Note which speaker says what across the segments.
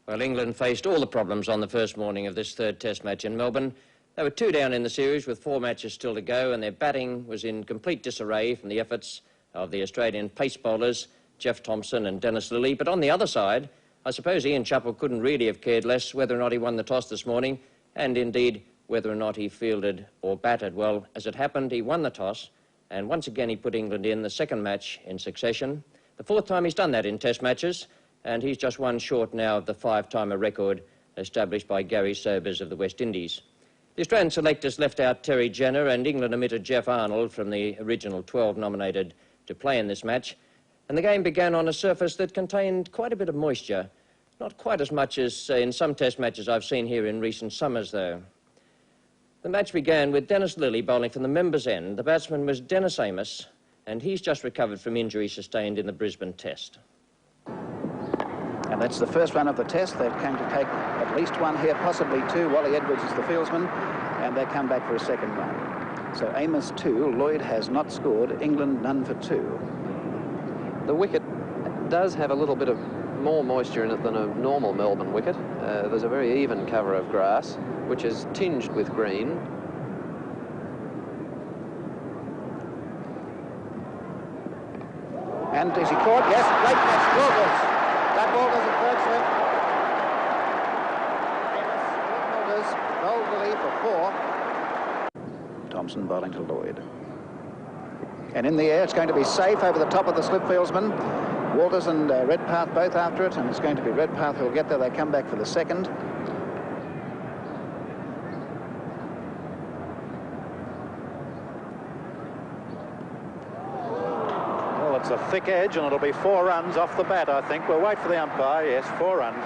Speaker 1: Well, England faced all the problems on the first morning of this third Test match in Melbourne. They were 2 down in the series with 4 matches still to go, and their batting was in complete disarray from the efforts of the Australian pace bowlers, Jeff Thomson and Dennis Lillee. But on the other side, I suppose Ian Chappell couldn't really have cared less whether or not he won the toss this morning, and indeed whether or not he fielded or batted. Well, as it happened, he won the toss, and once again he put England in the second match in succession. The 4th time he's done that in Test matches, and he's just 1 short now of the 5-timer record established by Gary Sobers of the West Indies. The Australian selectors left out Terry Jenner, and England omitted Jeff Arnold from the original 12 nominated to play in this match. And the game began on a surface that contained quite a bit of moisture. Not quite as much as in some Test matches I've seen here in recent summers, though. The match began with Dennis Lillee bowling from the members' end. The batsman was Dennis Amos, and he's just recovered from injury sustained in the Brisbane Test.
Speaker 2: And that's the first run of the Test. They're going to take at least 1 here, possibly 2. Wally Edwards is the fieldsman, and they come back for a second run. So Amos 2, Lloyd has not scored, England none for 2.
Speaker 3: The wicket does have a little bit of more moisture in it than a normal Melbourne wicket. There's a very even cover of grass, which is tinged with green.
Speaker 2: And is he caught? Yes, great catch, Walters. That Walters at third slip. Walters bowled the lead for 4. Thomson bowling to Lloyd. And in the air, it's going to be safe over the top of the slip fieldsman. Walters and Redpath both after it, and it's going to be Redpath who'll get there. They come back for the second.
Speaker 4: Well, it's a thick edge, and it'll be 4 runs off the bat, I think. We'll wait for the umpire. Yes, 4 runs.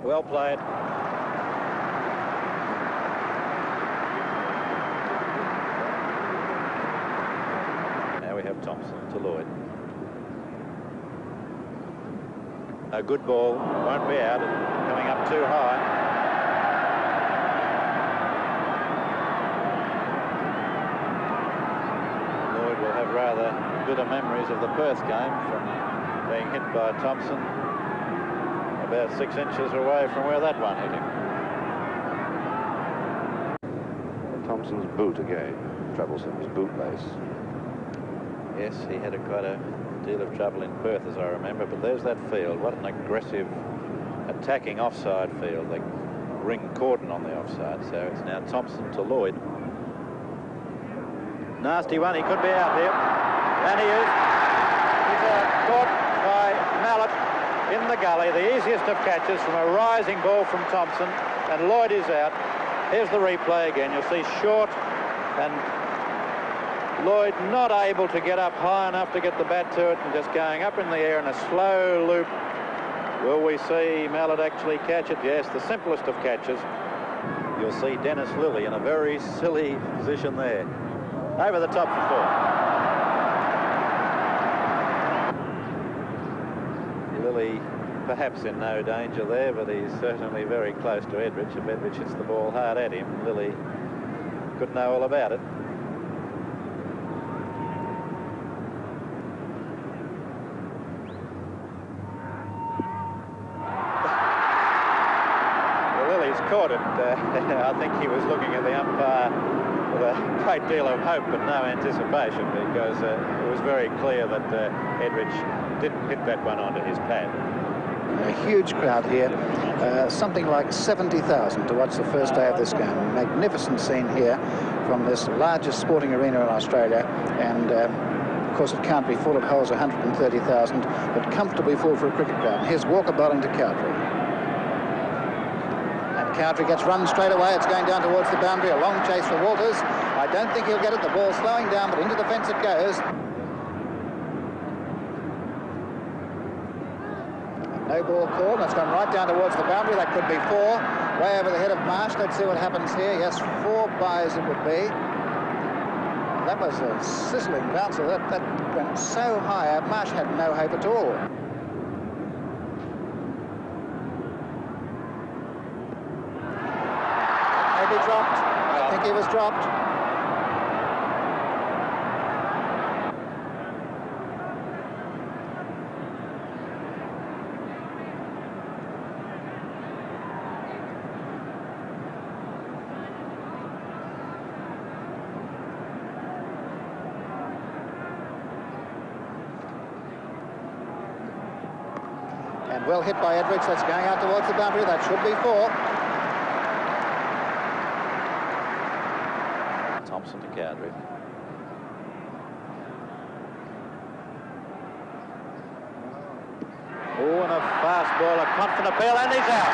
Speaker 4: Well played. Now we have Thomson to Lloyd. A good ball, won't be out, coming up too high. Lloyd will have rather bitter memories of the Perth game from being hit by Thomson about 6 inches away from where that one hit him.
Speaker 5: Thompson's boot again, troublesome, his boot lace.
Speaker 4: Yes, he had quite a deal of trouble in Perth, as I remember, but there's that field. What an aggressive attacking offside field. They ring cordon on the offside, so it's now Thomson to Lloyd. Nasty one, he could be out here, and he is. He's caught by Mallet in the gully, the easiest of catches from a rising ball from Thomson, and Lloyd is out. Here's the replay again. You'll see short, and Lloyd not able to get up high enough to get the bat to it, and just going up in the air in a slow loop. Will we see Mallet actually catch it? Yes, the simplest of catches. You'll see Dennis Lillee in a very silly position there. Over the top for 4. Lillee perhaps in no danger there, but he's certainly very close to Edrich. If Edrich hits the ball hard at him, Lillee could know all about it. Caught it. I think he was looking at the umpire with a great deal of hope but no anticipation, because it was very clear that Edrich didn't hit that one onto his pad.
Speaker 2: A huge crowd here, something like 70,000 to watch the first day of this game. A magnificent scene here from this largest sporting arena in Australia, and of course it can't be full. It holds 130,000, but comfortably full for a cricket ground. And here's Walker bowling to Cowdrey. Cowdrey gets run straight away. It's going down towards the boundary. A long chase for Walters. I don't think he'll get it. The ball slowing down, but into the fence it goes. No ball called. It's gone right down towards the boundary. That could be 4. Way over the head of Marsh. Let's see what happens here. Yes, 4 byes it would be. That was a sizzling bouncer. That went so high. Marsh had no hope at all. Maybe dropped. I think he was dropped. And well hit by Edwards. That's going out towards the boundary. That should be 4.
Speaker 4: Thompson to Cowdrey. Oh, and a fast ball, a confident appeal, and he's out.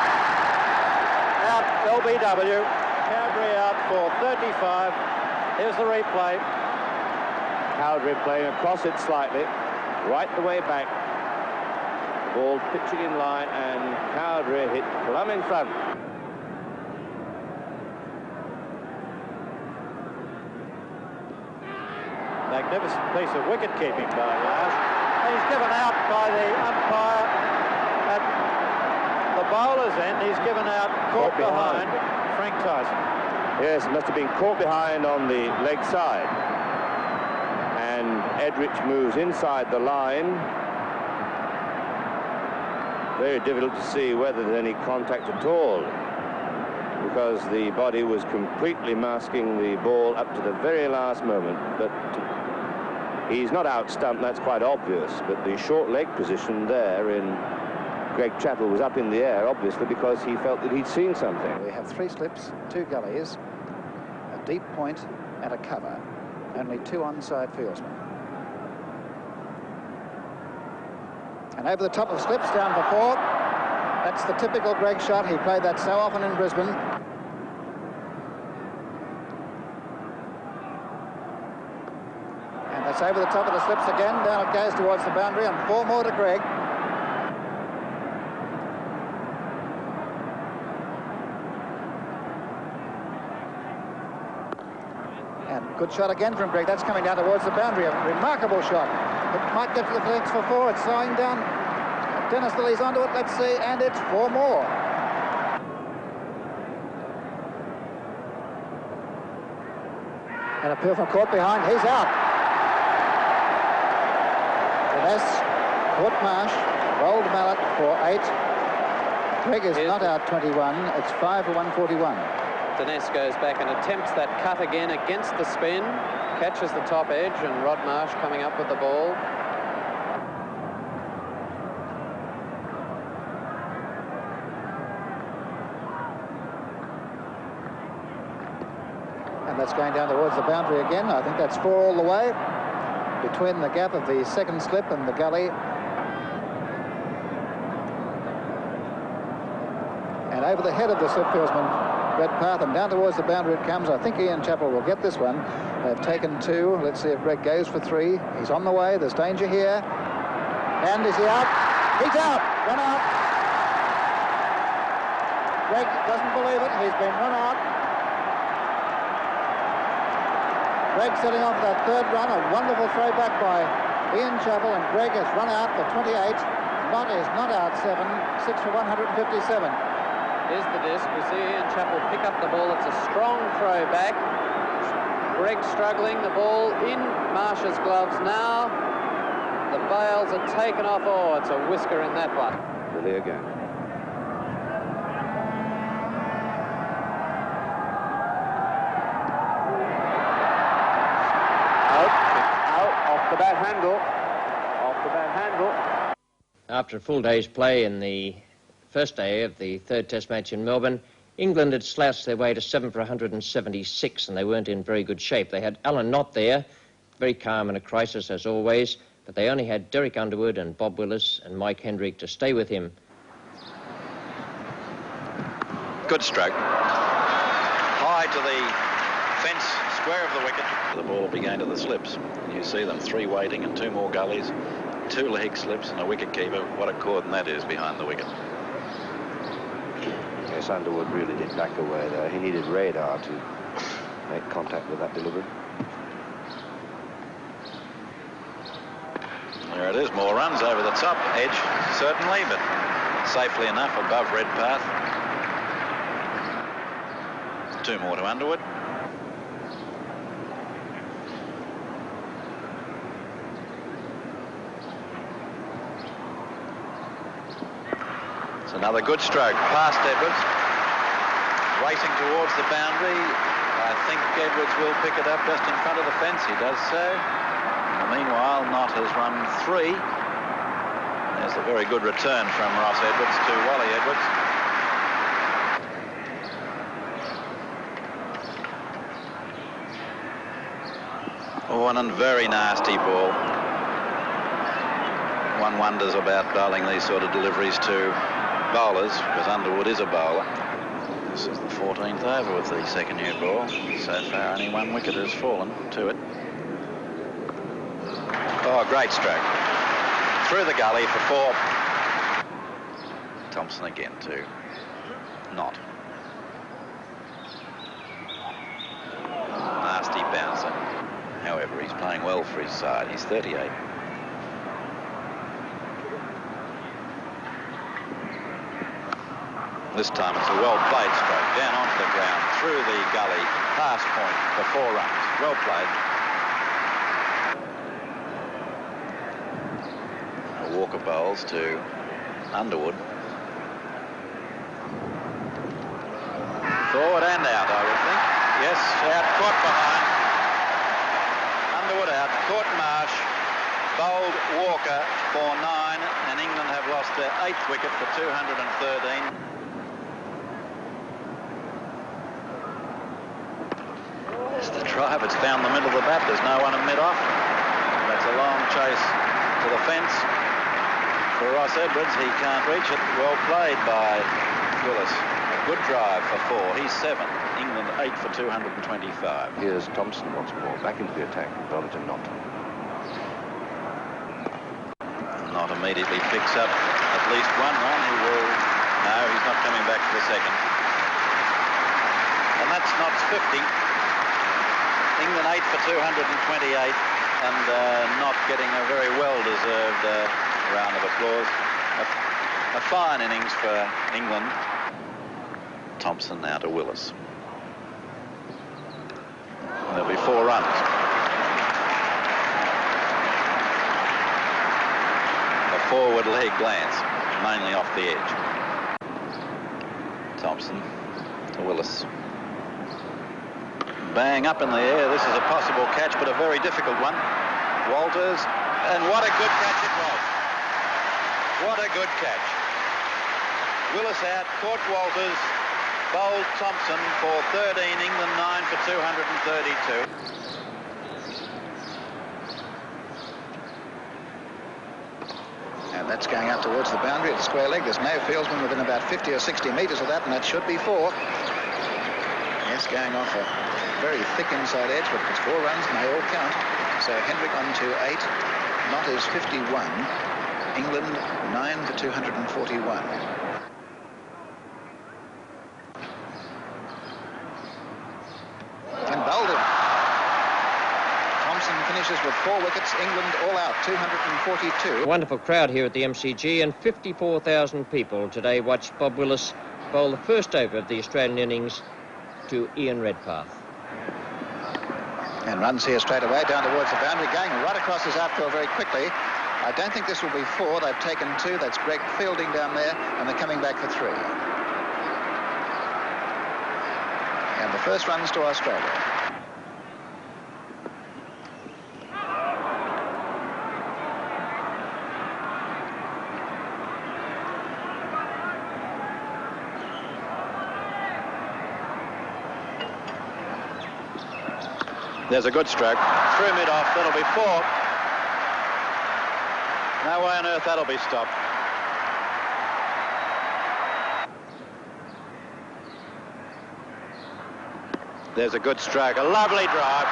Speaker 4: Out, LBW. Cowdrey out for 35. Here's the replay.
Speaker 5: Cowdrey playing across it slightly, right the way back. Ball pitching in line, and Cowdrey hit plumb in front.
Speaker 4: Magnificent piece of wicket keeping by Raj. He's given out by the umpire at the bowler's end. He's given out caught behind Frank Tyson.
Speaker 5: Yes, it must have been caught behind on the leg side. And Edrich moves inside the line. Very difficult to see whether there's any contact at all, because the body was completely masking the ball up to the very last moment. But he's not out stumped, that's quite obvious. But the short leg position there in Greg Chappell was up in the air, obviously, because he felt that he'd seen something.
Speaker 2: We have 3 slips, 2 gullies, a deep point and a cover. Only 2 onside fieldsmen. And over the top of slips, down for 4. That's the typical Greg shot. He played that so often in Brisbane. And that's over the top of the slips again. Down it goes towards the boundary, and 4 more to Greg. And good shot again from Greg. That's coming down towards the boundary. A remarkable shot. It might get to the fence for 4. It's slowing down. Dennis Lilly's onto it. Let's see. And it's 4 more. An appeal from caught behind. He's out. That's caught Marsh. Rolled Mallet for 8. Greg is not out 21. It's 5 for 141.
Speaker 3: Dinesh goes back and attempts that cut again against the spin, catches the top edge, and Rod Marsh coming up with the ball.
Speaker 2: And that's going down towards the boundary again. I think that's 4 all the way, between the gap of the second slip and the gully. And over the head of the slip fieldsman, Brett Path, and down towards the boundary it comes. I think Ian Chappell will get this one. They've taken 2. Let's see if Greg goes for 3. He's on the way. There's danger here. And is he out? He's out. Run out. Greg doesn't believe it. He's been run out. Greg setting off that 3rd run. A wonderful throw back by Ian Chappell, and Greg has run out for 28. Mott is not out 7. 6 for 157.
Speaker 3: Here's the disc. We see Ian Chappell pick up the ball. It's a strong throw back. Greg struggling. The ball in Marsh's gloves now. The bails are taken off. Oh, it's a whisker in that one.
Speaker 5: Lilly again. Out, off the bat handle. Off the bat handle.
Speaker 1: After a full day's play in the first day of the 3rd Test match in Melbourne, England had slouched their way to 7 for 176, and they weren't in very good shape. They had Alan Knott there, very calm in a crisis as always, but they only had Derek Underwood and Bob Willis and Mike Hendrick to stay with him.
Speaker 6: Good stroke. High to the fence, square of the wicket. The ball will be going to the slips. You see them, 3 waiting and 2 more gullies, 2 leg slips and a wicket keeper. What a cordon that is behind the wicket.
Speaker 5: Yes, Underwood really did back away there. He needed radar to make contact with that delivery.
Speaker 6: There it is, more runs over the top edge, certainly, but safely enough above Redpath. 2 more to Underwood. It's another good stroke past Edwards, racing towards the boundary. I think Edwards will pick it up just in front of the fence. He does so. Meanwhile, Knott has run 3. There's a very good return from Ross Edwards to Wally Edwards. Oh, and a very nasty ball. One wonders about bowling these sort of deliveries to bowlers, because Underwood is a bowler. This is the 14th over with the second new ball. So far, only one wicket has fallen to it. Oh, great stroke. Through the gully for 4. Thompson again to not. Nasty bouncer. However, he's playing well for his side. He's 38. This time it's a well-played stroke, down onto the ground, through the gully, pass point for 4 runs. Well played. Walker bowls to Underwood. Forward and out, I would think. Yes, out, caught behind. Underwood out, caught Marsh, bowled Walker for 9, and England have lost their 8th wicket for 213. The drive, it's down the middle of the bat. There's no one in mid-off. That's a long chase to the fence for Ross Edwards. He can't reach it. Well played by Willis. A good drive for 4. He's 7. England 8 for 225.
Speaker 5: Here's Thompson once more, back into the attack. Robelinda not.
Speaker 6: Not immediately picks up at least 1 run. He will... No, he's not coming back for the second. And that's Knott's 50. England 8 for 228, and not getting a very well-deserved round of applause. A fine innings for England. Thompson now to Willis. There'll be 4 runs. A forward leg glance, mainly off the edge. Thompson to Willis. Bang up in the air. This is a possible catch, but a very difficult one. Walters, and what a good catch it was. What a good catch. Willis out, caught Walters, bowled Thompson for 13, England 9 for 232.
Speaker 2: And that's going up towards the boundary at the square leg. There's no fieldsman within about 50 or 60 metres of that, and that should be 4. Yes, going off a very thick inside edge, but if it's 4 runs, and they all count. So Hendrick on to 8. Knott is 51. England 9 for 241. And bowled him. Thompson finishes with 4 wickets. England all out, 242.
Speaker 1: A wonderful crowd here at the MCG, and 54,000 people today watched Bob Willis bowl the first over of the Australian innings to Ian Redpath.
Speaker 2: And runs here straight away down towards the boundary, going right across his outfield very quickly. I don't think this will be 4. They've taken 2. That's Greg Fielding down there, and they're coming back for 3. And the first runs to Australia.
Speaker 6: There's a good stroke. Through mid-off, that'll be 4. No way on earth that'll be stopped. There's a good stroke, a lovely drive.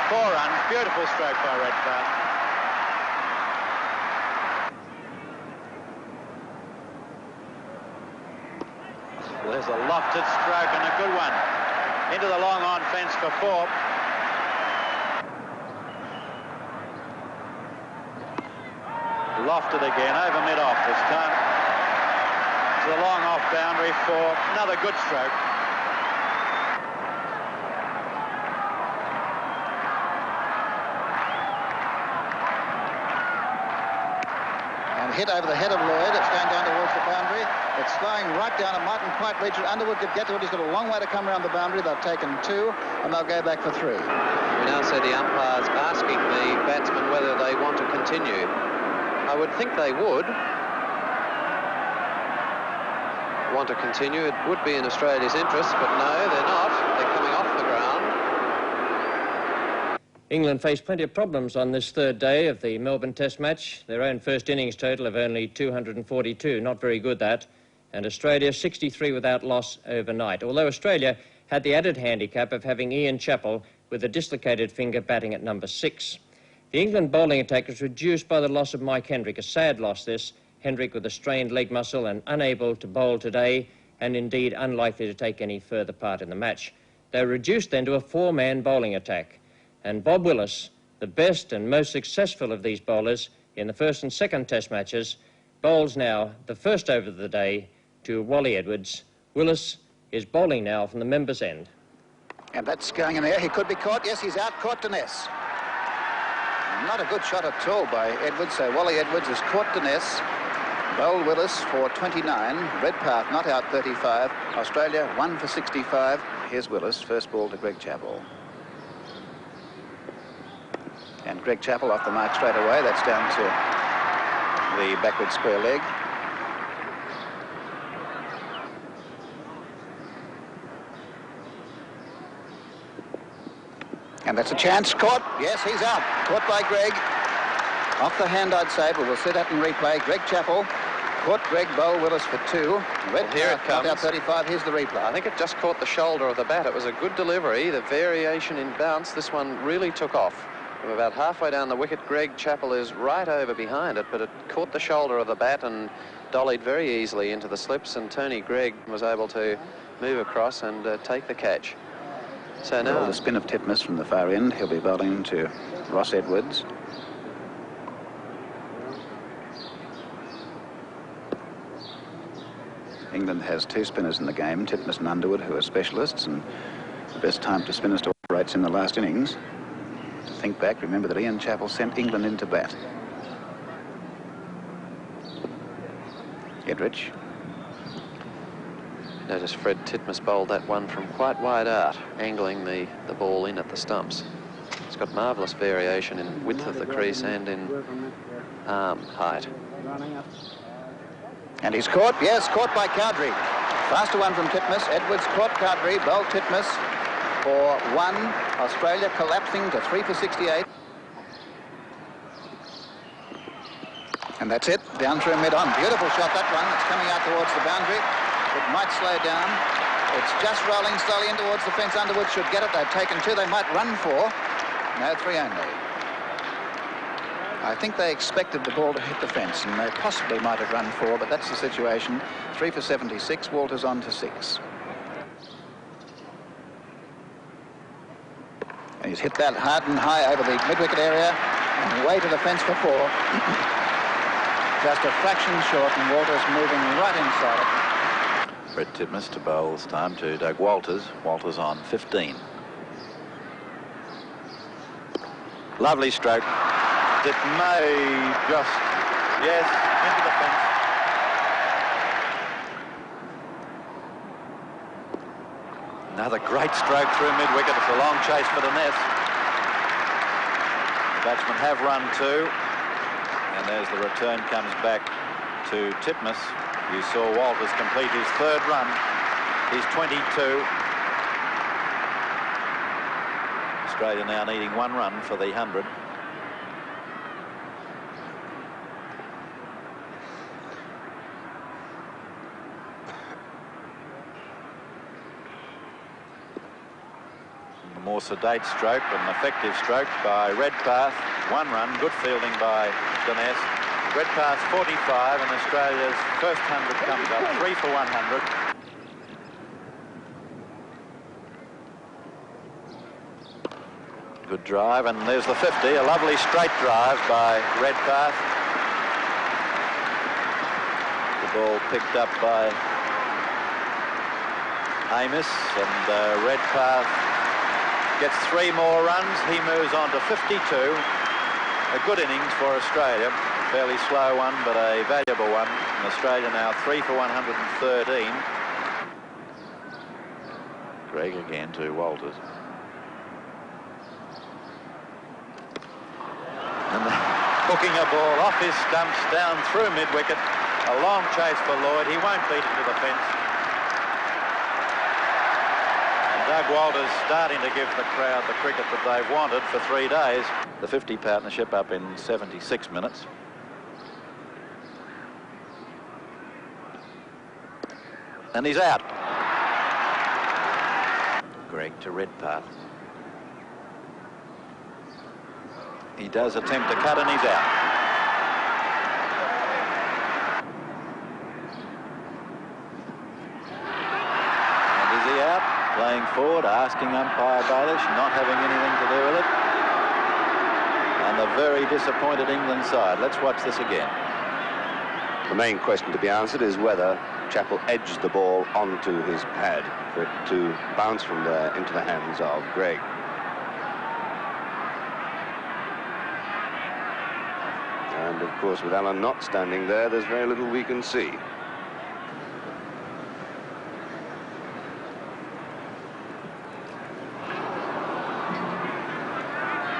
Speaker 6: 4 runs, beautiful stroke by Redpath. There's a lofted stroke and a good one. Into the long on fence for 4. Lofted again, over mid-off this time. To the long off boundary for another good stroke.
Speaker 2: And hit over the head of Lloyd. It's going down towards the boundary. It's flying right down. It mightn't quite reach it. Underwood could get to it. He's got a long way to come around the boundary. They've taken 2, and they'll go back for 3.
Speaker 3: We now see the umpires asking the batsmen whether they want to continue I would think they would want to continue. It would be in Australia's interest, but no, they're not. They're coming off the ground.
Speaker 1: England faced plenty of problems on this third day of the Melbourne Test match. Their own first innings total of only 242, not very good that. And Australia 63 without loss overnight. Although Australia had the added handicap of having Ian Chappell with a dislocated finger batting at number 6. The England bowling attack was reduced by the loss of Mike Hendrick. A sad loss this. Hendrick with a strained leg muscle and unable to bowl today, and indeed unlikely to take any further part in the match. They were reduced then to a 4-man bowling attack. And Bob Willis, the best and most successful of these bowlers in the first and second Test matches, bowls now the first over of the day to Wally Edwards. Willis is bowling now from the members' end.
Speaker 2: And that's going in there. He could be caught. Yes, he's out. Caught Dines. Not a good shot at all by Edwards. So Wally Edwards has caught Dines. Bowled Willis for 29. Redpath not out 35. Australia 1 for 65. Here's Willis. First ball to Greg Chappell. And Greg Chappell off the mark straight away. That's down to the backward square leg. And that's a chance. Caught. Yes, he's out. Caught by Greg. Off the hand, I'd say, but we'll see that in replay. Greg Chappell caught Greg, Bowl Willis for 2. Red
Speaker 3: Here it comes.
Speaker 2: Out 35. Here's the replay.
Speaker 3: I think it just caught the shoulder of the bat. It was a good delivery. The variation in bounce, this one really took off. From about halfway down the wicket, Greg Chappell is right over behind it, but it caught the shoulder of the bat and dollied very easily into the slips, and Tony Greig was able to move across and take the catch. So now
Speaker 2: the spin of Titmus from the far end. He'll be bowling to Ross Edwards. England has 2 spinners in the game, Titmus and Underwood, who are specialists, and the best time to spinners to operates in the last innings. To think back, remember that Ian Chappell sent England into bat. Edrich.
Speaker 3: Notice Fred Titmus bowled that one from quite wide out, angling the ball in at the stumps. It's got marvellous variation in width of the crease and in arm height.
Speaker 2: And he's caught, yes, caught by Cowdrey. Faster one from Titmus. Edwards caught Cowdrey, bowled Titmus for 1. Australia collapsing to 3 for 68. And that's it, down through mid-on. Beautiful shot, that one. It's coming out towards the boundary. It might slow down. It's just rolling slowly in towards the fence. Underwood should get it. They've taken 2. They might run 4. No, 3 only. I think they expected the ball to hit the fence, and they possibly might have run 4, but that's the situation. 3 for 76. Walters on to 6. And he's hit that hard and high over the mid-wicket area and way to the fence for 4. Just a fraction short, and Walters moving right inside it.
Speaker 7: Fred Titmus to bowl this time to Doug Walters. Walters on 15. Lovely stroke. It may just, yes, into the fence. Another great stroke through mid-wicket. It's a long chase for Dines. The batsmen have run 2. And as the return comes back to Titmus, you saw Walters complete his 3rd run. He's 22. Australia now needing 1 run for the 100. A more sedate stroke, but an effective stroke by Redpath. 1 run, good fielding by Dines. Redpath 45, and Australia's first 100 comes up. 3 for 100. Good drive, and there's the 50. A lovely straight drive by Redpath. The ball picked up by Amos, and Redpath gets 3 more runs. He moves on to 52. A good innings for Australia. Fairly slow one, but a valuable one. And Australia now 3 for 113. Greg again to Walters. And the hooking a ball off his stumps down through mid-wicket. A long chase for Lloyd. He won't beat it to the fence. And Doug Walters starting to give the crowd the cricket that they've wanted for 3 days. The 50 partnership up in 76 minutes. And he's out. Greg to Redpath. He does attempt to cut and he's out. And is he out? Playing forward, asking umpire Baelish, not having anything to do with it. And a very disappointed England side. Let's watch this again.
Speaker 5: The main question to be answered is whether Chappell edged the ball onto his pad for it to bounce from there into the hands of Greg. And of course, with Allen not standing there, there's very little we can see.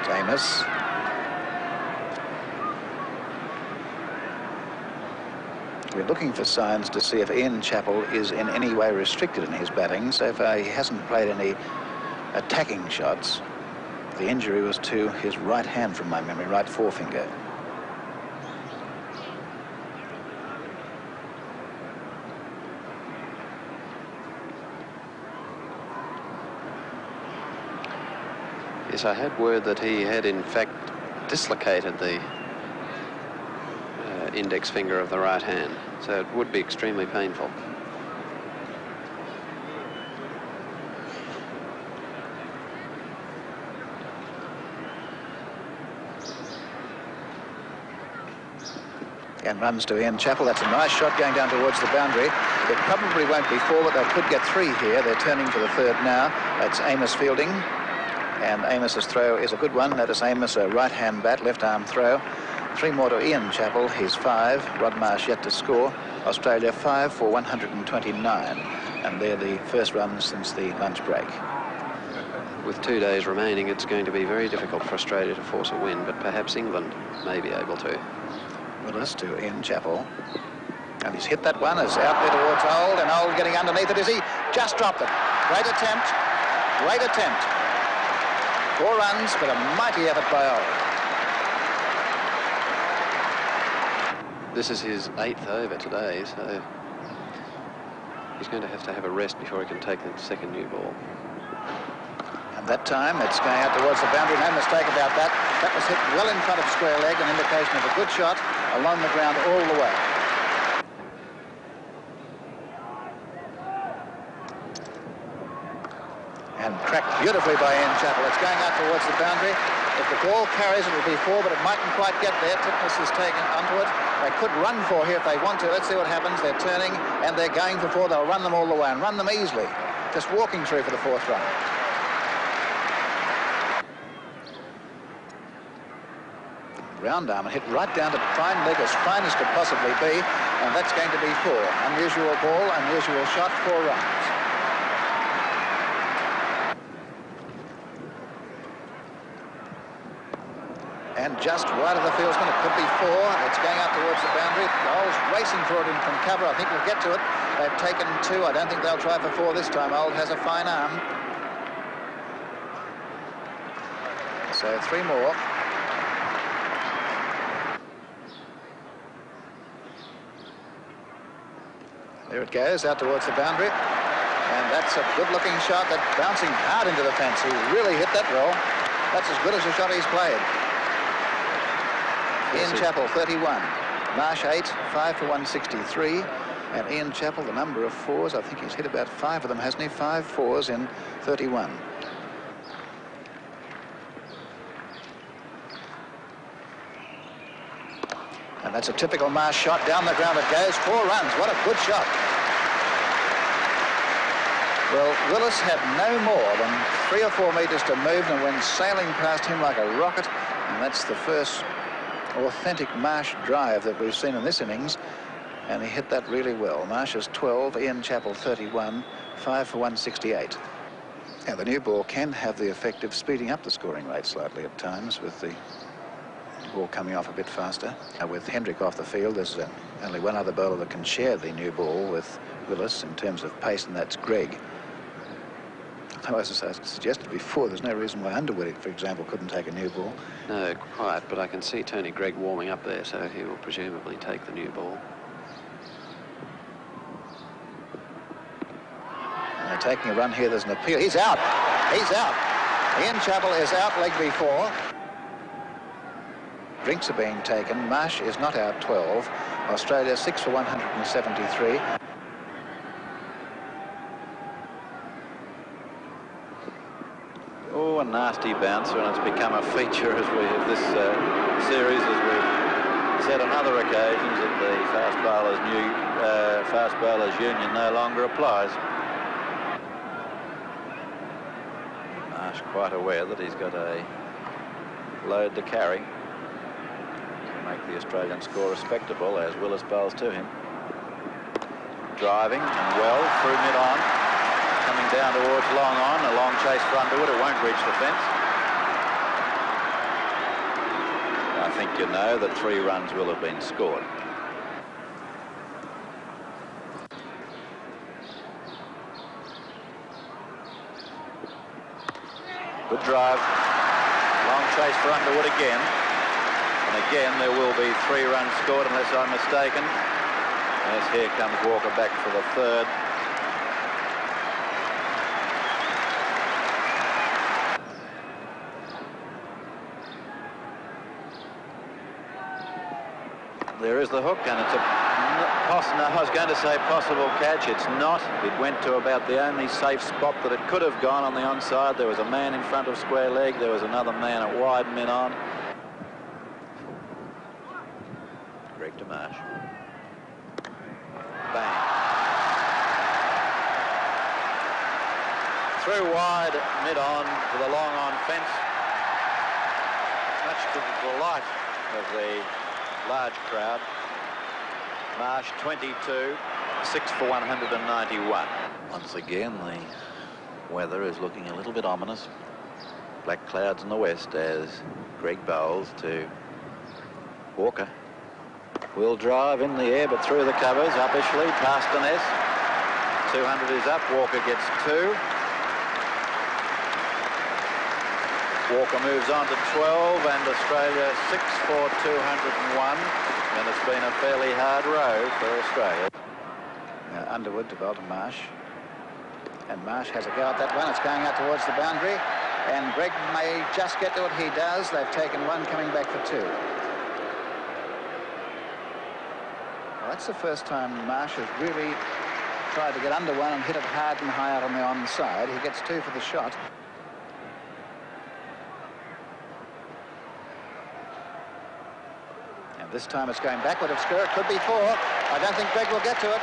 Speaker 2: Amos. We're looking for signs to see if Ian Chappell is in any way restricted in his batting. So far, he hasn't played any attacking shots. The injury was to his right hand, from my memory, right forefinger.
Speaker 3: Yes, I had word that he had in fact dislocated the index finger of the right hand, so it would be extremely painful.
Speaker 2: And runs to Ian Chappell. That's a nice shot going down towards the boundary. It probably won't be 4, but they could get 3 here. They're turning for the 3rd now. That's Amos fielding. And Amos's throw is a good one. Notice Amos, a right-hand bat, left-arm throw. 3 more to Ian Chappell, he's 5. Rod Marsh yet to score. Australia 5 for 129. And they're the first runs since the lunch break.
Speaker 3: With 2 days remaining, it's going to be very difficult for Australia to force a win, but perhaps England may be able to.
Speaker 2: Willis to Ian Chappell. And he's hit that one. It's out there towards Old, and Old getting underneath it. Is he? Just dropped it. Great attempt. Great attempt. 4 runs, but a mighty effort by Old.
Speaker 3: This is his 8th over today, so he's going to have a rest before he can take the second new ball.
Speaker 2: And that time it's going out towards the boundary. No mistake about that. That was hit well in front of square leg, an indication of a good shot along the ground all the way. And cracked beautifully by Ian Chappell. It's going out towards the boundary. If the ball carries, it will be 4, but it mightn't quite get there. Titmus is taken onto it. They could run 4 here if they want to. Let's see what happens. They're turning, and they're going for 4. They'll run them all the way and run them easily. Just walking through for the 4th run. Round arm hit right down to prime leg, as fine as could possibly be, and that's going to be 4. Unusual ball, unusual shot, 4 runs. And just wide of the fieldsman, it could be 4. It's going out towards the boundary. Old's racing for it in from cover. I think we'll get to it. They've taken 2. I don't think they'll try for 4 this time. Old has a fine arm. So 3 more. There it goes, out towards the boundary. And that's a good-looking shot. That bouncing hard into the fence. He really hit that well. That's as good as a shot he's played. Ian Chappell, 31. Marsh, 8, 5 for 163. And Ian Chappell, the number of 4s, I think he's hit about 5 of them, hasn't he? 5 4s in 31. And that's a typical Marsh shot. Down the ground it goes. 4 runs. What a good shot. Well, Willis had no more than 3 or 4 metres to move and went sailing past him like a rocket. And that's the first authentic Marsh drive that we've seen in this innings, and he hit that really well. Marsh is 12, Ian Chappell 31, 5 for 168. And the new ball can have the effect of speeding up the scoring rate slightly at times with the ball coming off a bit faster. With Hendrick off the field, there's only one other bowler that can share the new ball with Willis in terms of pace, and that's Greg. Though, as I suggested before, there's no reason why Underwood, for example, couldn't take a new ball.
Speaker 3: No, quite, but I can see Tony Greig warming up there, so he will presumably take the new ball.
Speaker 2: And they're taking a run here. There's an appeal. He's out. He's out. Ian Chappell is out, leg B4. Drinks are being taken. Marsh is not out, 12. Australia 6 for 173.
Speaker 7: Oh, a nasty bouncer, and it's become a feature as we have this series, as we've said on other occasions, that the fast bowlers union no longer applies. Marsh quite aware that he's got a load to carry to make the Australian score respectable as Willis bowls to him. Driving and well through mid-on. Coming down towards long on, a long chase for Underwood. It won't reach the fence. I think you know that 3 runs will have been scored. Good drive. Long chase for Underwood again. And again there will be 3 runs scored unless I'm mistaken. Yes, here comes Walker back for the 3rd. There is the hook, and it's I was going to say possible catch. It's not. It went to about the only safe spot that it could have gone on the onside. There was a man in front of square leg. There was another man at wide mid-on. Greg to Marsh. Bang. Through wide mid-on to the long-on fence. Much to the delight of the large crowd. Marsh 22, 6 for 191. Once again, the weather is looking a little bit ominous. Black clouds in the west as Greg bowls to Walker. Will drive in the air, but through the covers, uppishly, past the nest. 200 is up, Walker gets 2. Walker moves on to 12, and Australia 6 for 201, and it's been a fairly hard row for Australia.
Speaker 2: Underwood to bowl to Marsh, and Marsh has a go at that one. It's going out towards the boundary, and Greg may just get to it. He does. They've taken 1, coming back for 2. Well, that's the first time Marsh has really tried to get under one and hit it hard and high out on the onside. He gets 2 for the shot. This time it's going backward of square. It could be 4. I don't think Greg will get to it.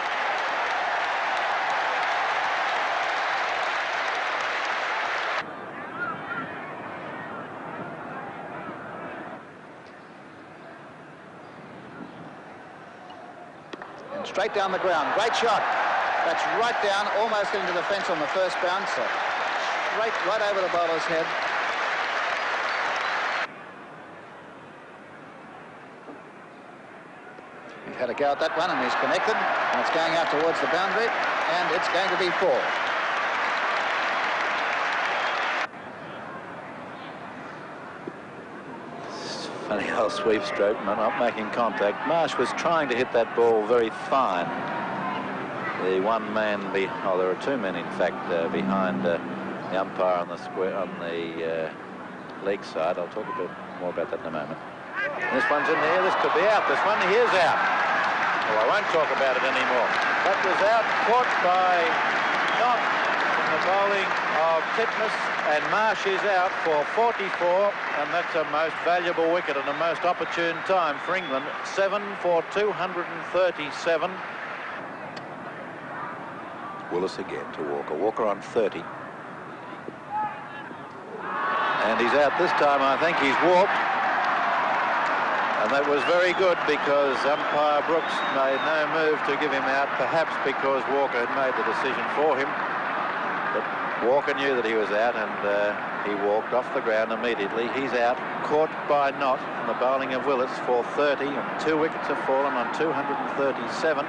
Speaker 2: And straight down the ground. Great shot. That's right down, almost into the fence on the first bounce. Straight right over the bowler's head. Had a go at that one, and he's connected, and it's going out towards the boundary, and it's going to be 4.
Speaker 7: It's funny how sweep stroke, not making contact. Marsh was trying to hit that ball very fine. The one man there are 2 men in fact behind the umpire on the square on the leg side. I'll talk a bit more about that in a moment. This one's in there. This could be out. This one here's out. Well, I won't talk about it anymore. That was out, caught by Knott in the bowling of Titmus, and Marsh is out for 44, and that's a most valuable wicket and a most opportune time for England. 7 for 237. Willis again to Walker. Walker on 30. And he's out this time. I think he's walked. And that was very good because umpire Brooks made no move to give him out, perhaps because Walker had made the decision for him. But Walker knew that he was out, and he walked off the ground immediately. He's out, caught by Knott from the bowling of Willis for 30, and 2 wickets have fallen on 237.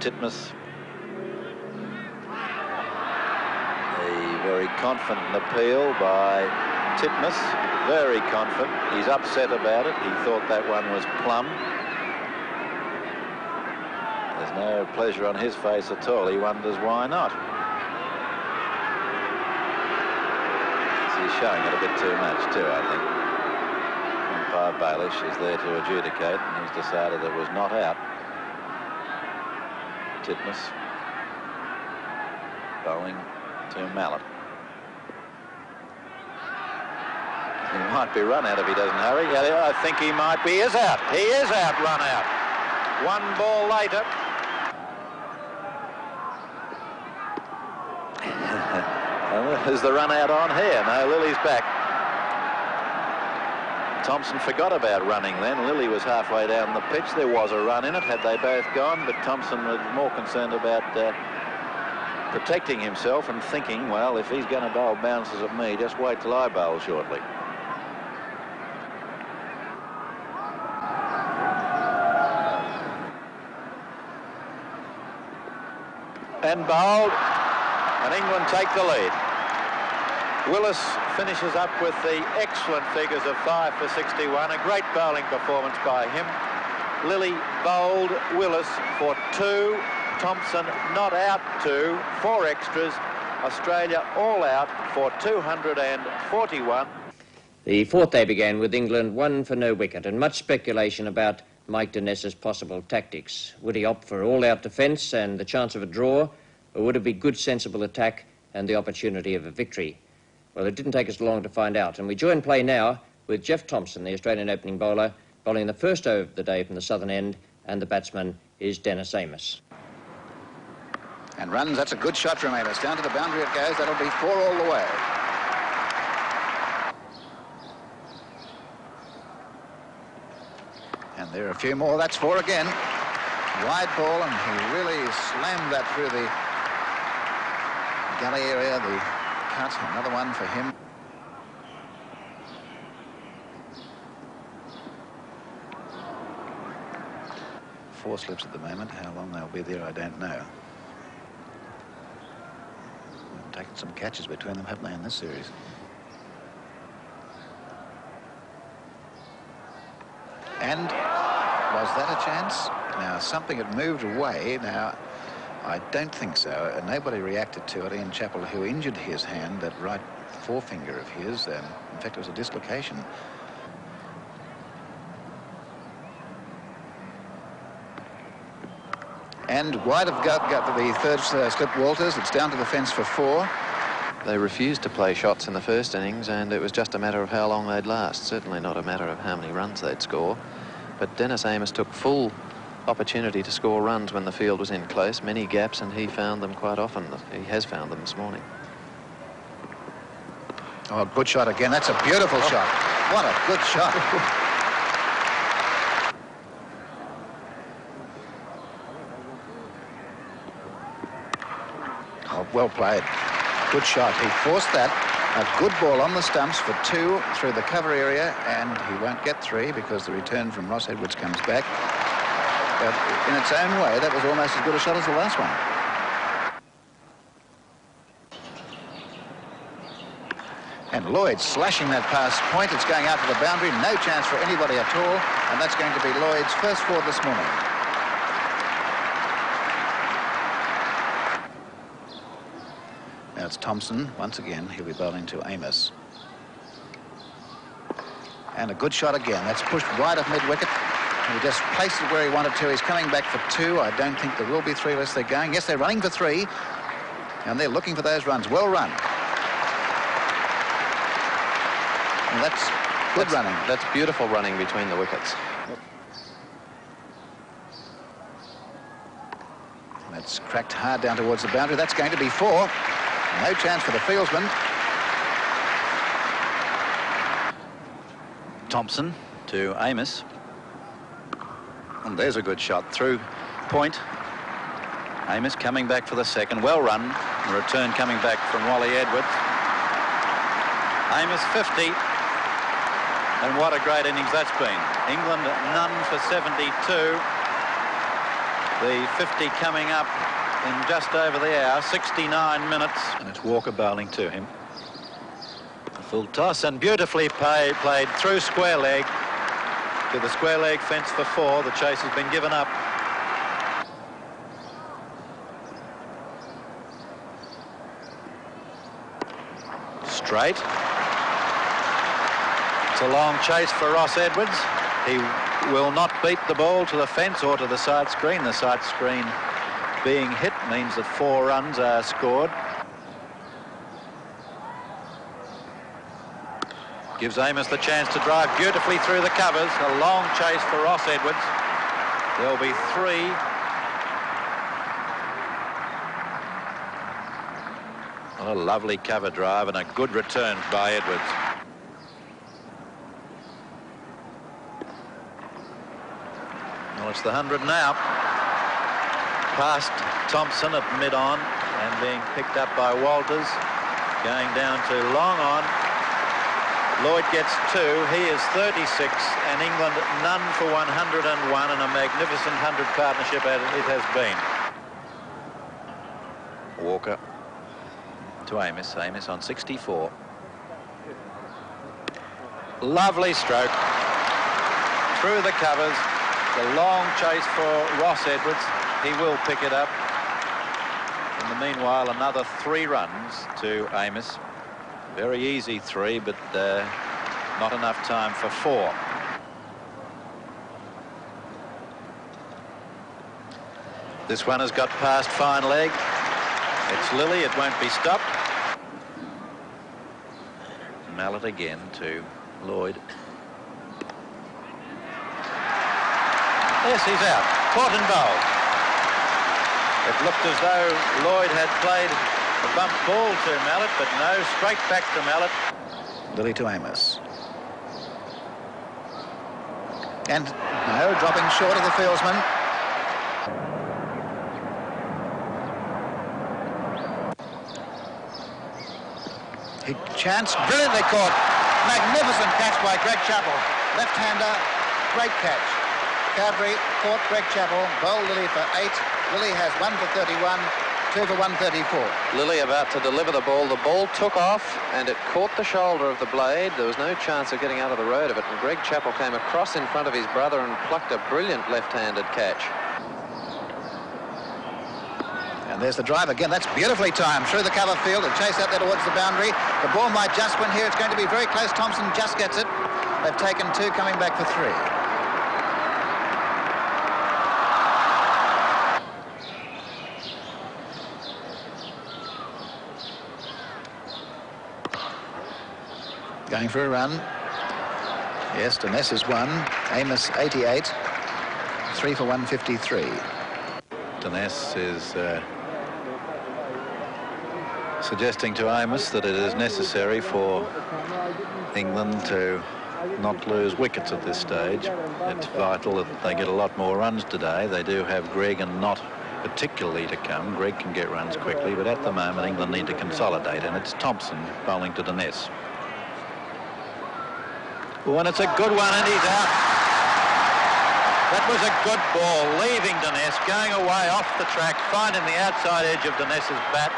Speaker 7: Titmus, a very confident appeal by Titmus, very confident. He's upset about it. He thought that one was plumb. There's no pleasure on his face at all. He wonders why not. He's showing it a bit too much too, I think. Umpire Baelish is there to adjudicate, and he's decided it was not out. Titmus bowling to Mallet. He might be run out if he doesn't hurry. Yeah, I think he might be. He is out. He is out, run out. 1 ball later. Is the run out on here? No, Lily's back. Thompson forgot about running then. Lily was halfway down the pitch. There was a run in it had they both gone, but Thompson was more concerned about protecting himself and thinking, well, if he's going to bowl bounces at me, just wait till I bowl shortly. And bowled, and England take the lead. Willis finishes up with the excellent figures of 5 for 61. A great bowling performance by him. Lilly bowled Willis for 2. Thompson not out 2. 4 extras. Australia all out for 241.
Speaker 1: The fourth day began with England 1 for no wicket, and much speculation about Mike Dennis's possible tactics. Would he opt for all-out defence and the chance of a draw, or would it be good, sensible attack and the opportunity of a victory? Well, it didn't take us long to find out, and we join play now with Jeff Thomson, the Australian opening bowler, bowling the first over of the day from the southern end, and the batsman is Dennis Amos.
Speaker 2: And runs, that's a good shot from Amos. Down to the boundary it goes. That'll be 4 all the way. And there are a few more. That's 4 again. Wide ball, and he really slammed that through the gully area, the cut. Another one for him. Four slips at the moment. How long they'll be there, I don't know. They've taken some catches between them, haven't they, in this series? And was that a chance? Now, something had moved away. Now, I don't think so. Nobody reacted to it. Ian Chappell, who injured his hand, that right forefinger of his. In fact, it was a dislocation. And wide of got the third slip Walters. It's down to the fence for 4.
Speaker 8: They refused to play shots in the first innings, and it was just a matter of how long they'd last. Certainly not a matter of how many runs they'd score. But Dennis Amos took full opportunity to score runs when the field was in close, many gaps, and he found them quite often. He has found them this morning.
Speaker 2: Oh, good shot again. That's a beautiful shot. What a good shot. Oh, well played. Good shot. He forced that. A good ball on the stumps for 2 through the cover area, and he won't get 3 because the return from Ross Edwards comes back. But in its own way, that was almost as good a shot as the last one. And Lloyd slashing that past point. It's going out to the boundary. No chance for anybody at all. And that's going to be Lloyd's first 4 this morning. Now it's Thompson. Once again, he'll be bowling to Amos. And a good shot again. That's pushed wide of mid-wicket. He just placed it where he wanted to. He's coming back for 2. I don't think there will be 3 unless they're going. Yes, they're running for 3. And they're looking for those runs. Well run. And that's good running.
Speaker 8: That's beautiful running between the wickets.
Speaker 2: And it's cracked hard down towards the boundary. That's going to be 4. No chance for the fieldsman.
Speaker 7: Thompson to Amos. And there's a good shot through point. Amos coming back for the second. Well run. The return coming back from Wally Edwards. Amos 50. And what a great innings that's been. England none for 72. The 50 coming up in just over the hour, 69 minutes. And it's Walker bowling to him. A full toss and beautifully played through square leg to the square leg fence for 4. The chase has been given up. Straight. It's a long chase for Ross Edwards. He will not beat the ball to the fence or to the side screen. The side screen being hit means that 4 runs are scored. Gives Amos the chance to drive beautifully through the covers. A long chase for Ross Edwards. There'll be 3. What a lovely cover drive and a good return by Edwards. Well, it's the 100 now. Past Thompson at mid-on and being picked up by Walters. Going down to long on. Lloyd gets 2. He is 36 and England none for 101 and a magnificent 100 partnership as it has been. Walker to Amos. Amos on 64. Lovely stroke through the covers. The long chase for Ross Edwards. He will pick it up. In the meanwhile, another 3 runs to Amos. Very easy 3, but not enough time for 4. This one has got past fine leg. It's Lilly. It won't be stopped. Mallet again to Lloyd. Yes, he's out. Caught and bowled. It looked as though Lloyd had played a bump ball to Mallet, but no, straight back to Mallet.
Speaker 2: Lilly to Amos. And no, dropping short of the fieldsman. He chanced, brilliantly caught. Magnificent catch by Greg Chappell. Left-hander, great catch. Cadbury caught Greg Chappell, bowled Lilly for 8. Lilly has 1 for 31, 2 for 134.
Speaker 8: Lilly about to deliver the ball. The ball took off and it caught the shoulder of the blade. There was no chance of getting out of the road of it. And Greg Chappell came across in front of his brother and plucked a brilliant left-handed catch.
Speaker 2: And there's the drive again. That's beautifully timed through the cover field and chase out there towards the boundary. The ball might just win here. It's going to be very close. Thompson just gets it. They've taken 2, coming back for 3. Going for a run. Yes, Dennis is 1. Amos 88. 3 for 153.
Speaker 7: Dennis is suggesting to Amos that it is necessary for England to not lose wickets at this stage. It's vital that they get a lot more runs today. They do have Greg and not particularly to come. Greg can get runs quickly, but at the moment England need to consolidate, and it's Thompson bowling to Dennis. Oh, and it's a good one, and he's out. That was a good ball, leaving Dennis, going away off the track, finding the outside edge of Dennis's bat.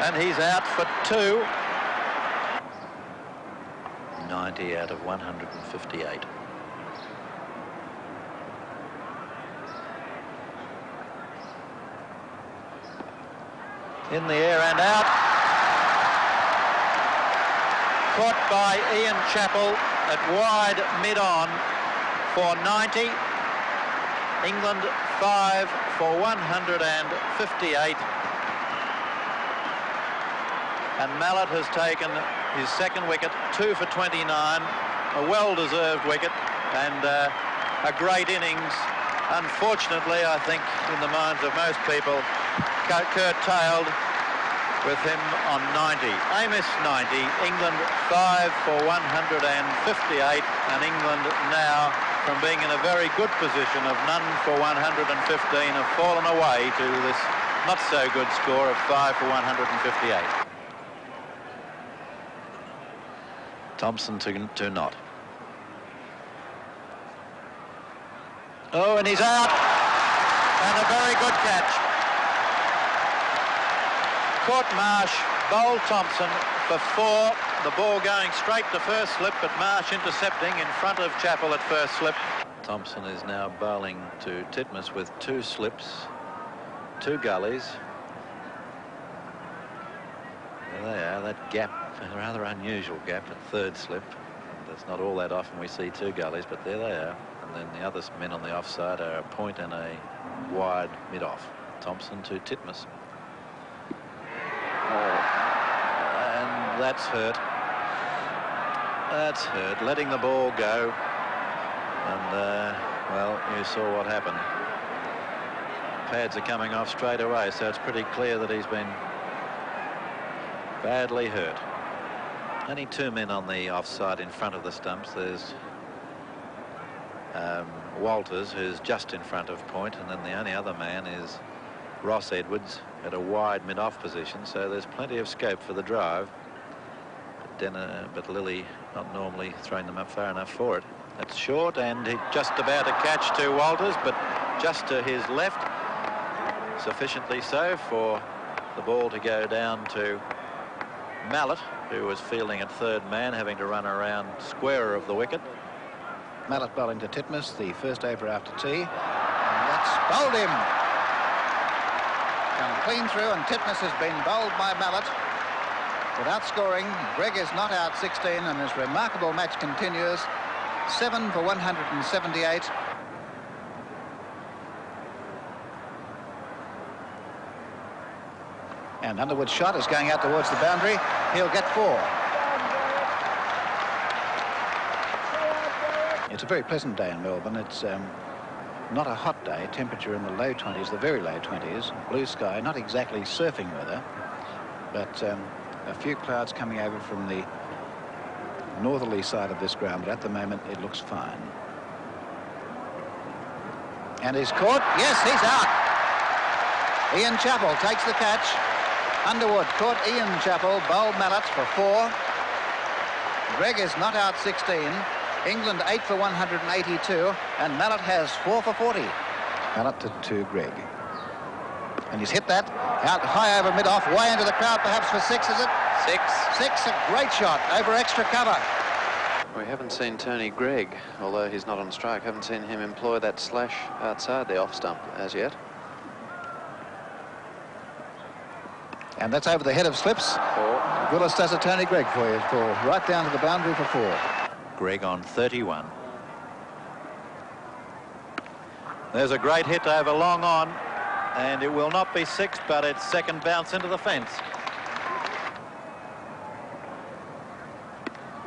Speaker 7: And he's out for 2. 90 out of 158. In the air and out. Caught by Ian Chappell at wide mid-on for 90. England 5 for 158. And Mallet has taken his second wicket, 2 for 29, a well-deserved wicket and a great innings. Unfortunately, I think, in the minds of most people, curtailed with him on 90. Amos 90, England 5 for 158, and England now from being in a very good position of none for 115 have fallen away to this not so good score of 5 for 158. Thompson to not. Oh, and he's out. And a very good catch. Caught Marsh, bowled Thompson for 4. The ball going straight to first slip, but Marsh intercepting in front of Chappell at first slip. Thompson is now bowling to Titmus with 2 slips, 2 gullies. There they are, that gap, a rather unusual gap at third slip. That's not all that often we see 2 gullies, but there they are. And then the other men on the offside are a point and a wide mid-off. Thompson to Titmus. And that's hurt. That's hurt, letting the ball go. And, well, you saw what happened. Pads are coming off straight away, so it's pretty clear that he's been badly hurt. Only 2 men on the offside in front of the stumps. There's Walters, who's just in front of point, and then the only other man is Ross Edwards at a wide mid-off position, so there's plenty of scope for the drive. But Lilly not normally throwing them up far enough for it. That's short, and he just about a catch to Walters, but just to his left, sufficiently so for the ball to go down to Mallett, who was fielding at third man, having to run around square of the wicket.
Speaker 2: Mallett bowling to Titmus, the first over after tea. And that's bowled him. Come clean through, and Titmus has been bowled by Mallett without scoring. Gregg is not out 16, and his remarkable match continues. 7 for 178. And Underwood's shot is going out towards the boundary. He'll get 4. It's a very pleasant day in Melbourne. It's not a hot day. Temperature in the low 20s, the very low 20s. Blue sky, not exactly surfing weather, but a few clouds coming over from the northerly side of this ground, but at the moment it looks fine. And he's caught. Yes, he's out. Ian Chappell takes the catch. Underwood caught Ian Chappell, bowled Mallett for 4. Gregg is not out 16. England 8 for 182, and Mallett has 4 for 40. Mallett to Gregg. And he's hit that out high over mid-off, way into the crowd, perhaps for 6, is it? 6, a great shot over extra cover.
Speaker 8: We haven't seen Tony Gregg, although he's not on strike, haven't seen him employ that slash outside the off stump as yet.
Speaker 2: And that's over the head of slips. Willis does a Tony Gregg for you, for right down to the boundary for 4.
Speaker 7: Gregg on 31. There's a great hit over long on, and it will not be 6, but it's second bounce into the fence.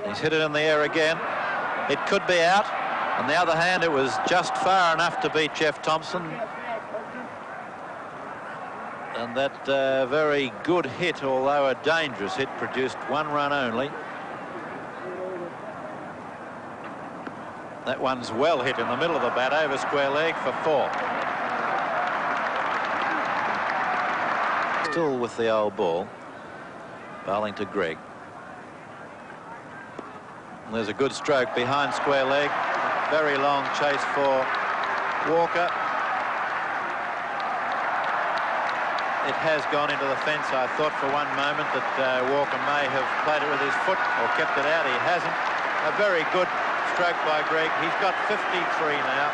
Speaker 7: He's hit it in the air again. It could be out. On the other hand, it was just far enough to beat Jeff Thompson. And that very good hit, although a dangerous hit, produced 1 run only. That one's well hit in the middle of the bat over square leg for 4. Still with the old ball. Bowling to Gregg. And there's a good stroke behind square leg. Very long chase for Walker. It has gone into the fence. I thought for one moment that Walker may have played it with his foot or kept it out. He hasn't. A very good stroke by Gregg. He's got 53 now.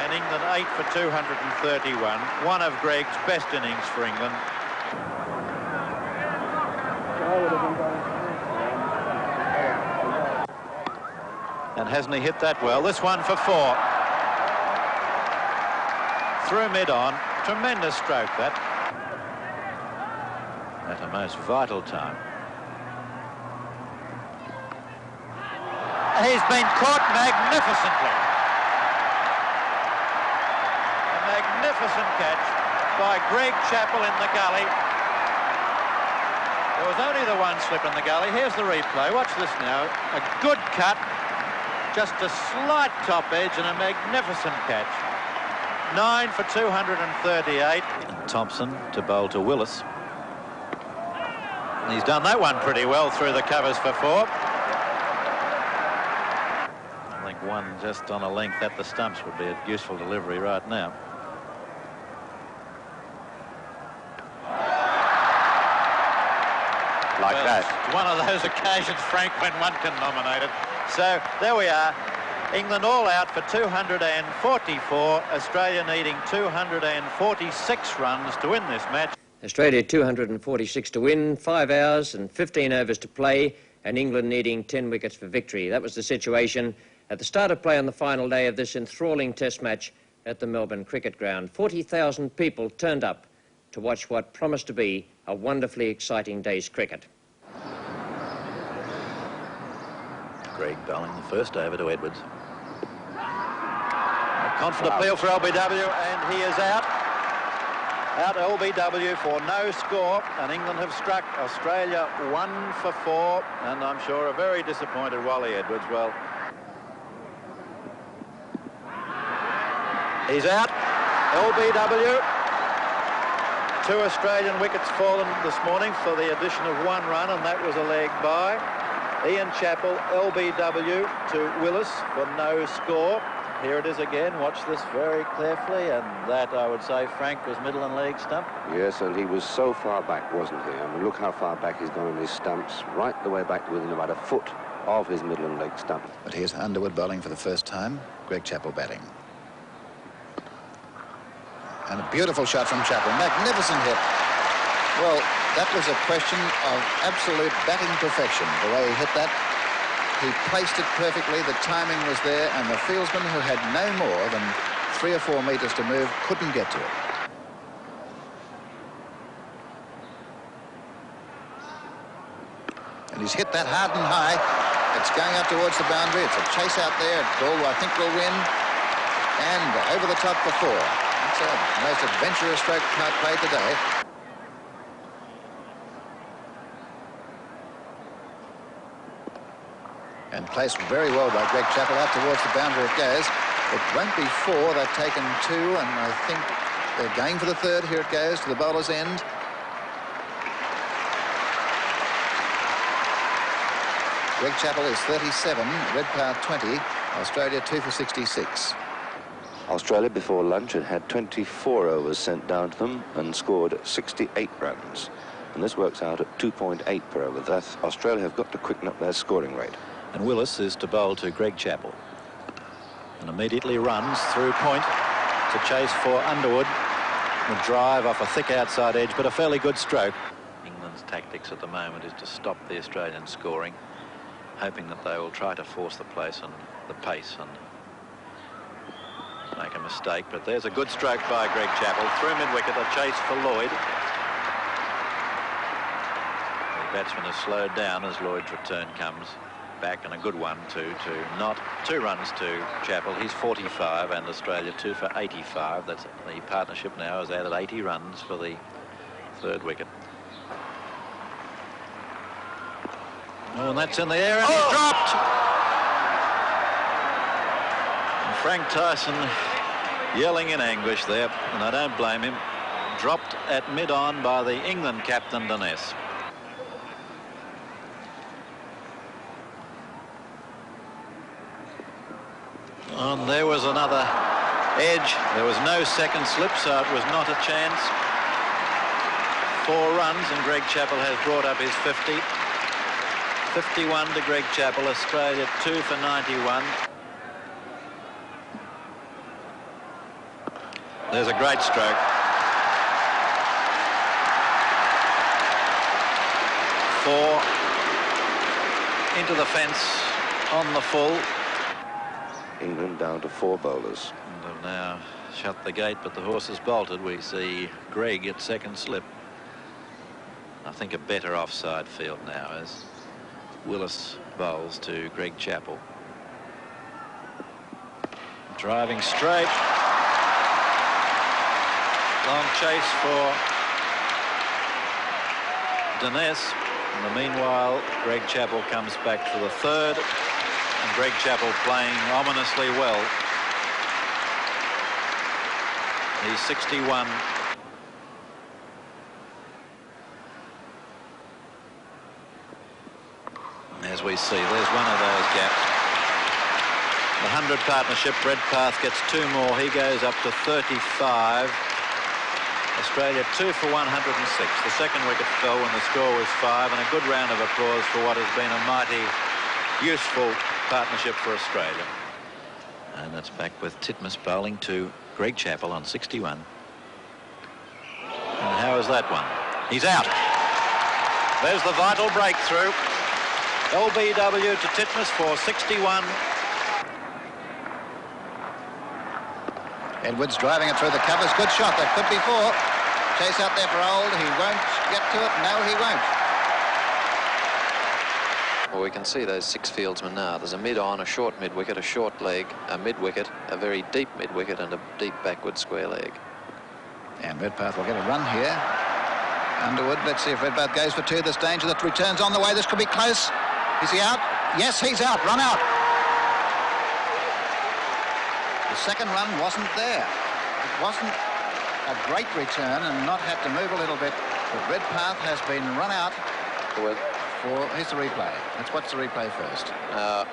Speaker 7: And England 8 for 231. One of Gregg's best innings for England. And hasn't he hit that well? This one for 4. Through mid-on. Tremendous stroke, that. At a most vital time. He's been caught magnificently. A magnificent catch by Gregg Chappell in the gully. There was only the 1 slip in the gully. Here's the replay. Watch this now. A good cut. Just a slight top edge and a magnificent catch. 9 for 238. And Thompson to bowl to Willis. He's done that one pretty well through the covers for 4. I think one just on a length at the stumps would be a useful delivery right now.
Speaker 5: Like that.
Speaker 7: One of those occasions, Frank, when one can nominate it. So there we are. England all out for 244. Australia needing 246 runs to win this match.
Speaker 1: Australia 246 to win, 5 hours and 15 overs to play, and England needing 10 wickets for victory. That was the situation at the start of play on the final day of this enthralling test match at the Melbourne Cricket Ground. 40,000 people turned up to watch what promised to be a wonderfully exciting day's cricket.
Speaker 7: Greg bowling the first over to Edwards. A confident appeal for LBW, and he is out. Out LBW for no score, and England have struck Australia 1 for 4, and I'm sure a very disappointed Wally Edwards. Well, he's out. LBW. 2 Australian wickets fallen this morning for the addition of 1 run, and that was a leg by Ian Chappell. LBW to Willis for no score. Here it is again. Watch this very carefully, and that, I would say, Frank, was middle and leg stump.
Speaker 5: Yes, and he was so far back, wasn't he? I mean, look how far back he's gone on his stumps, right the way back to within about a foot of his middle and leg stump.
Speaker 2: But here's Underwood bowling for the first time. Greg Chappell batting. And a beautiful shot from Chappell. Magnificent hit. Well, that was a question of absolute batting perfection, the way he hit that. He placed it perfectly, the timing was there, and the fieldsman, who had no more than 3 or 4 metres to move, couldn't get to it. And he's hit that hard and high. It's going up towards the boundary. It's a chase out there. Ball, I think, will win. And over the top for 4. That's the most adventurous stroke played today. And placed very well by Greg Chappell. Out towards the boundary it goes. It won't be 4. They've taken 2, and I think they're going for the 3rd. Here it goes to the bowler's end. Greg Chappell is 37, Redpath 20, Australia 2 for 66.
Speaker 5: Australia before lunch had 24 overs sent down to them and scored 68 runs. And this works out at 2.8 per over. Thus, Australia have got to quicken up their scoring rate.
Speaker 7: And Willis is to bowl to Greg Chappell. And immediately runs through point to chase for Underwood. The drive off a thick outside edge, but a fairly good stroke. England's tactics at the moment is to stop the Australian scoring, hoping that they will try to force the pace and make a mistake. But there's a good stroke by Greg Chappell through mid-wicket, a chase for Lloyd. The batsman has slowed down as Lloyd's return comes back, and a good one too, to not 2 runs to Chappell. He's 45, and Australia 2 for 85. That's the partnership now has added 80 runs for the 3rd wicket. Oh, and that's in the air, and he's dropped. And Frank Tyson yelling in anguish there, and I don't blame him. Dropped at mid-on by the England captain, Dines. And there was another edge. There was no second slip, so it was not a chance. 4 runs, and Greg Chappell has brought up his 50. 51 to Greg Chappell. Australia 2 for 91. There's a great stroke. 4 into the fence on the full.
Speaker 5: England down to 4 bowlers.
Speaker 7: And have now shut the gate, but the horse has bolted. We see Greg at second slip. I think a better offside field now as Willis bowls to Greg Chappell. Driving straight. Long chase for Dines. In the meanwhile, Greg Chappell comes back for the 3rd. And Greg Chappell playing ominously well. He's 61. As we see, there's one of those gaps. The 100 partnership, Redpath gets 2 more. He goes up to 35. Australia 2 for 106. The second wicket fell when the score was 5, and a good round of applause for what has been a mighty useful partnership for Australia. And that's back with Titmus bowling to Greg Chappell on 61. And how is that one? He's out. There's the vital breakthrough. LBW to Titmus for 61.
Speaker 2: Edwards driving it through the covers. Good shot. That could be 4. Chase out there for Old. He won't get to it. No, he won't.
Speaker 8: Well, we can see those 6 fieldsmen now. There's a mid-on, a short mid-wicket, a short leg, a mid-wicket, a very deep mid-wicket, and a deep backward square leg.
Speaker 2: And Redpath will get a run here. Underwood, let's see if Redpath goes for 2. There's danger that returns on the way. This could be close. Is he out? Yes, he's out. Run out. The second run wasn't there. It wasn't a great return and not had to move a little bit. But Redpath has been run out here's the replay. Let's watch the replay first.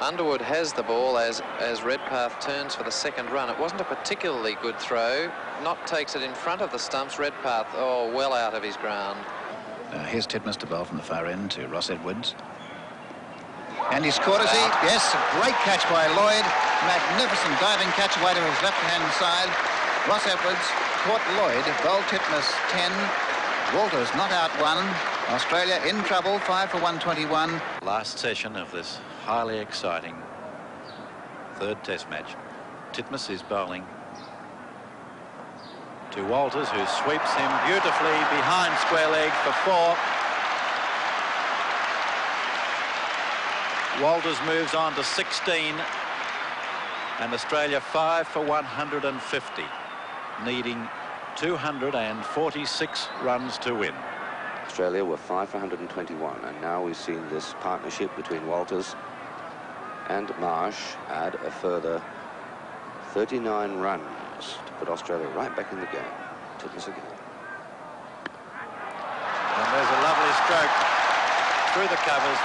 Speaker 8: Underwood has the ball as Redpath turns for the second run. It wasn't a particularly good throw. Knott takes it in front of the stumps. Redpath, well out of his ground.
Speaker 2: Now here's Titmus to bowl from the far end to Ross Edwards. And he's caught, is he? Yes, a great catch by Lloyd. Magnificent diving catch away to his left-hand side. Ross Edwards caught Lloyd, bowled Titmus 10. Walters not out 1. Australia in trouble, 5 for 121.
Speaker 7: Last session of this highly exciting 3rd Test match. Titmus is bowling to Walters, who sweeps him beautifully behind square leg for 4. Walters moves on to 16, and Australia 5 for 150, needing 246 runs to win.
Speaker 5: Australia were 5 for 121, and now we've seen this partnership between Walters and Marsh add a further 39 runs to put Australia right back in the game. Titmus again.
Speaker 7: And there's a lovely stroke through the covers.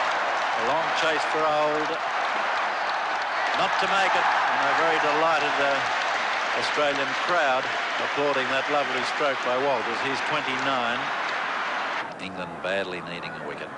Speaker 7: A long chase for Old. Not to make it, and a very delighted Australian crowd applauding that lovely stroke by Walters. He's 29. England badly needing a wicket.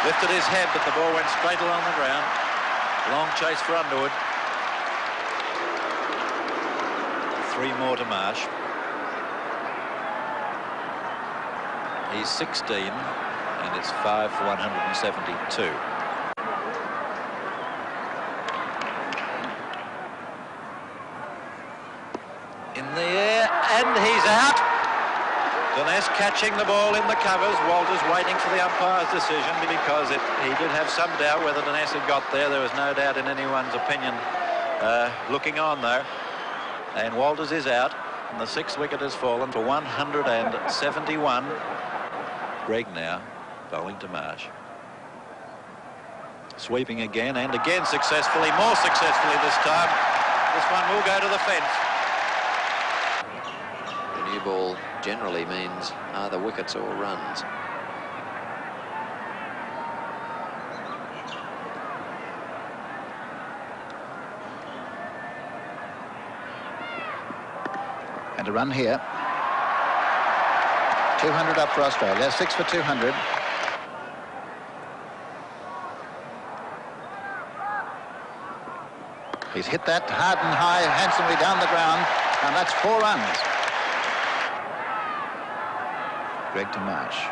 Speaker 7: Lifted his head, but the ball went straight along the ground. Long chase for Underwood. 3 more to Marsh. He's 16, and it's 5 for 172. In the air, and he's out. Doness catching the ball in the covers. Walters waiting for the umpire's decision because he did have some doubt whether Doness had got there. There was no doubt in anyone's opinion looking on, though. And Walters is out, and the 6th wicket has fallen for 171. Greg now bowling to Marsh. Sweeping again, and again successfully, more successfully this time. This one will go to the fence.
Speaker 8: The new ball generally means either wickets or runs.
Speaker 2: And a run here. 200 up for Australia, 6 for 200. He's hit that hard and high, handsomely down the ground, and that's 4 runs. Greg to Marsh.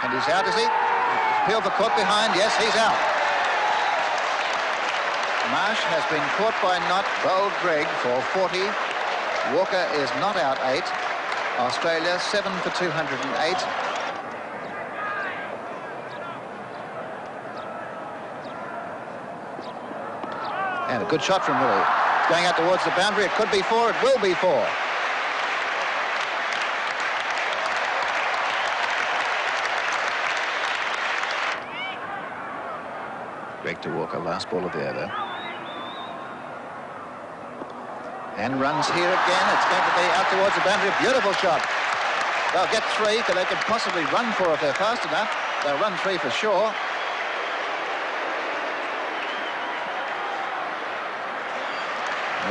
Speaker 2: And he's out, is he? Appeal for caught behind. Yes, he's out. Marsh has been caught by Knott, bowled Greg for 40. Walker is not out 8. Australia 7 for 208. And a good shot from Willie. Going out towards the boundary. It could be 4. It will be 4. Greg to Walker, last ball of the over. And runs here again. It's going to be out towards the boundary. A beautiful shot. They'll get 3, because they could possibly run 4 if they're fast enough. They'll run 3 for sure.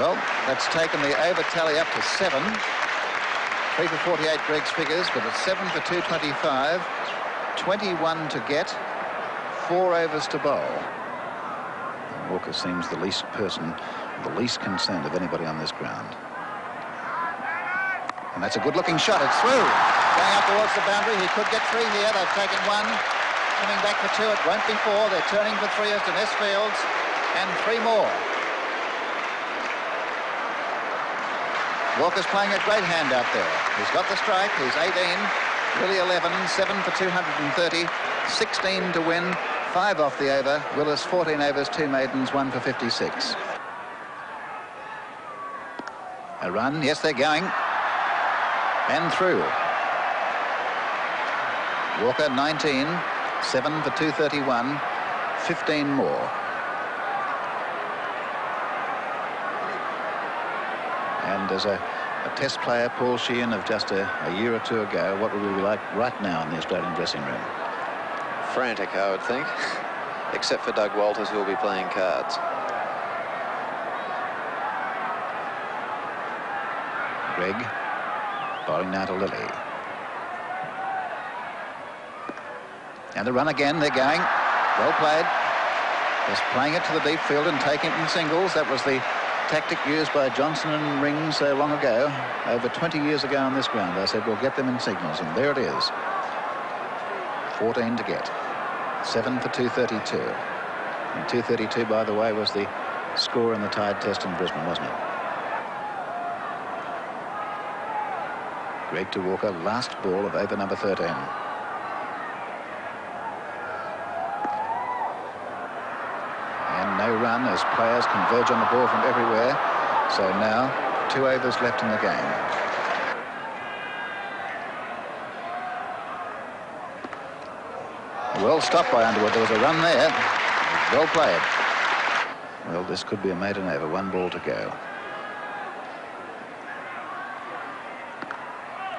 Speaker 2: Well, that's taken the over tally up to 7. 3 for 48, Greg's figures, but it's 7 for 225. 21 to get. 4 overs to bowl. And Walker seems the least concerned of anybody on this ground. And that's a good-looking shot. It's through. Going out towards the boundary. He could get 3 here. They've taken 1. Coming back for 2. It won't be 4. They're turning for 3 as Dennis fields. And 3 more. Walker's playing a great hand out there. He's got the strike. He's 18. Willie 11. 7 for 230. 16 to win. 5 off the over. Willis 14 overs, 2 maidens, 1 for 56. A run. Yes, they're going. And through. Walker 19. 7 for 231. 15 more. And as a test player, Paul Sheehan, of just a year or 2 ago, what would we be like right now in the Australian dressing room?
Speaker 8: Frantic, I would think, except for Doug Walters, who will be playing cards.
Speaker 2: Greg bowling now to Lilly. And the run again. They're going. Well played. Just playing it to the deep field and taking it in singles. That was the tactic used by Johnson and Ring so long ago, over 20 years ago on this ground. They said, we'll get them in signals, and there it is. 14 to get. 7 for 232. And 232, by the way, was the score in the tied test in Brisbane, wasn't it? Greg to Walker, last ball of over number 13. No run as players converge on the ball from everywhere. So now 2 overs left in the game. Well stopped by Underwood. There was a run there. Well played. Well, this could be a maiden over. 1 ball to go.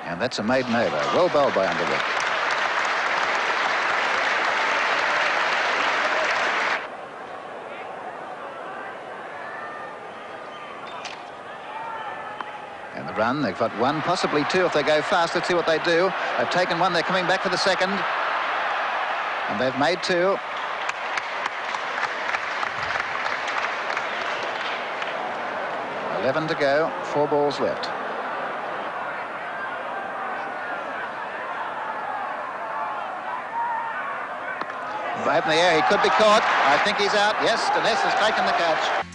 Speaker 2: And that's a maiden over. Well bowled by Underwood. Run. They've got 1, possibly 2 if they go fast. Let's see what they do. They've taken 1. They're coming back for the second. And they've made 2. $11 to go. 4 balls left. Right in the air. He could be caught. I think he's out. Yes, Dennis has taken the catch.